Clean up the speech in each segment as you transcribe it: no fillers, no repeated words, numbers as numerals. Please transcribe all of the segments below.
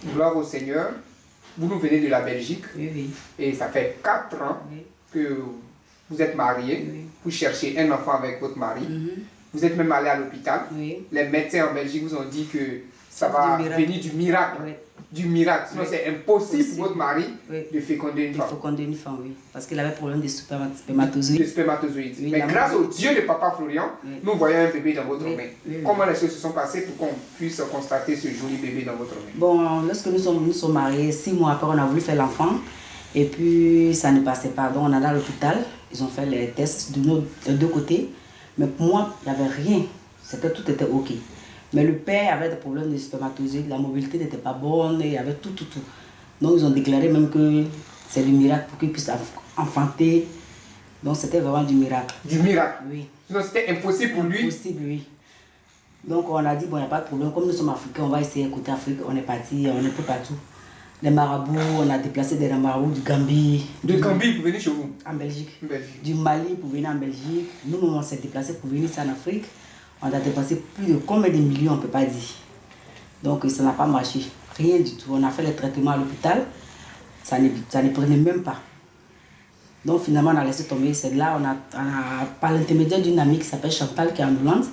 Gloire au Seigneur. Vous nous venez de la Belgique. Oui, oui. Et ça fait 4 ans Oui. que vous êtes mariés. Oui. Vous cherchez un enfant avec votre mari. Vous êtes même allé à l'hôpital. Oui. Les médecins en Belgique vous ont dit que ça C'est va du miracle. venir du miracle. Oui. Du miracle. Sinon, Oui. c'est impossible Possible. pour votre mari Oui. de féconder une Il femme. faut qu'on donne une femme, oui. Parce qu'il avait problème de spermatozoïdes. De spermatozoïdes. Oui, Mais la grâce au maladie. Dieu de Papa Florian, Oui. nous voyons un bébé dans votre Oui. main. Oui, oui. Comment les choses se sont passées pour qu'on puisse constater ce joli bébé dans votre main? Bon, lorsque nous sommes mariés, 6 mois après, on a voulu faire l'enfant. Et puis, ça ne passait pas. Donc, on allait à l'hôpital. Ils ont fait les tests de deux côtés. Mais pour moi, il n'y avait rien. Tout était OK. Mais le père avait des problèmes de spermatozoïdes. La mobilité n'était pas bonne. Il y avait tout. Donc, ils ont déclaré même que c'est du miracle pour qu'il puisse enfanter. Donc, c'était vraiment du miracle. Du miracle? Oui. Sinon, c'était impossible pour lui? Impossible, oui. Donc, on a dit, bon, il n'y a pas de problème. Comme nous sommes africains, on va essayer côté Afrique. On est parti, on est peu partout. Les marabouts, on a déplacé des marabouts du Gambie. De Gambie pour venir chez vous? En Belgique. Belgique. Du Mali pour venir en Belgique. Nous, on s'est déplacé pour venir ici en Afrique. On a dépassé plus de combien de millions, on ne peut pas dire. Donc, ça n'a pas marché. Rien du tout. On a fait les traitements à l'hôpital. Ça ne prenait même pas. Donc, finalement, on a laissé tomber. C'est là, par l'intermédiaire d'une amie qui s'appelle Chantal, qui est en Hollande,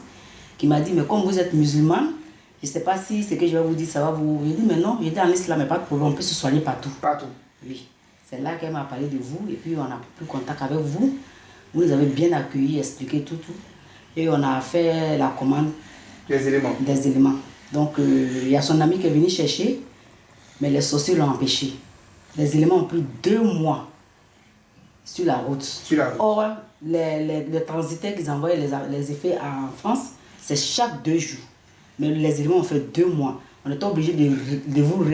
qui m'a dit, mais comme vous êtes musulman, je ne sais pas si ce que je vais vous dire, ça va vous... Je dis, mais non, je dis en islam, mais pas de problème, on peut se soigner partout. Partout? Oui. C'est là qu'elle m'a parlé de vous, et puis on a pris contact avec vous. Vous nous avez bien accueillis, expliqué tout. Et on a fait la commande des éléments. Donc, il y a son ami qui est venu chercher, mais les sorciers l'ont empêché. Les éléments ont pris 2 mois sur la route. Or, les transitaires qu'ils envoyaient les effets en France, c'est chaque 2 jours. Mais les éléments ont fait 2 mois. On était obligé de vous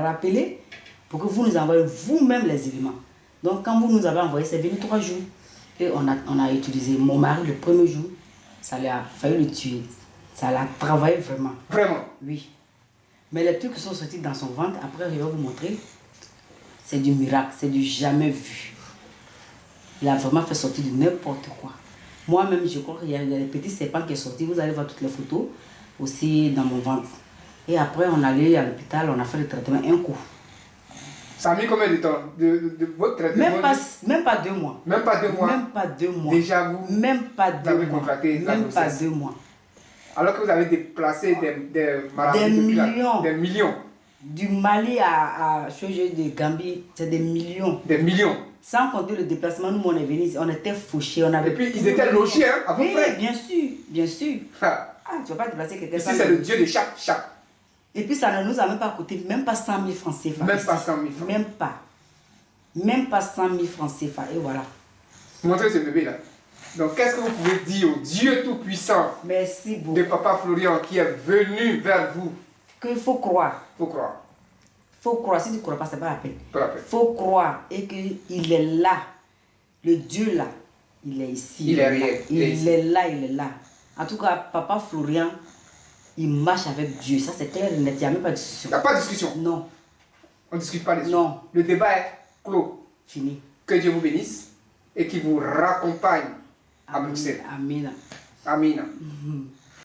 rappeler pour que vous nous envoyiez vous-même les éléments. Donc, quand vous nous avez envoyé, c'est venu 3 jours. Et on a utilisé mon mari le premier jour. Ça lui a failli le tuer. Ça l'a travaillé vraiment. Vraiment? Oui. Mais les trucs qui sont sortis dans son ventre, après, je vais vous montrer. C'est du miracle, c'est du jamais vu. Il a vraiment fait sortir de n'importe quoi. Moi-même, je crois qu'il y a des petits serpents qui sont sortis. Vous allez voir toutes les photos aussi dans mon ventre. Et après, on est allé à l'hôpital, on a fait le traitement un coup. Ça a mis combien de temps de votre traitement? Même pas 2 mois. Même pas 2 mois? Même pas 2 mois. Déjà vous? Même pas 2 mois. Contracté la même pas grossesse. 2 mois. Alors que vous avez déplacé des marabouts des millions. Des millions. Du Mali à de Gambie, c'est des millions. Des millions. Sans compter le déplacement, nous on est venus, on était fauchés. Et puis ils étaient logés à vos frais. Bien sûr, bien sûr. Ah, tu ne vas pas déplacer quelqu'un. Ici c'est le Dieu de chaque. Et puis ça ne nous a même pas coûté, même pas 100 000 francs CFA. Même pas 100 000 francs. Même pas. Même pas 100 000 francs CFA. Et voilà. Montrez ce bébé là. Donc qu'est-ce que vous pouvez dire au Dieu Tout-Puissant? Merci beaucoup. De Papa Florian qui est venu vers vous? Qu'il faut croire. Faut croire. Faut croire. Si tu ne crois pas, ce n'est pas la peine. Pas la peine. Faut croire. Et qu'il est là. Le Dieu là. Il est ici. Il est réel. Il est là, il est là. En tout cas, Papa Florian, il marche avec Dieu. Ça, c'est clair et net. Il n'y a même pas de discussion. Il n'y a pas de discussion? Non. On ne discute pas dessus? Non. Le débat est clos. Fini. Que Dieu vous bénisse et qu'il vous raccompagne à Bruxelles. Amen. Amen.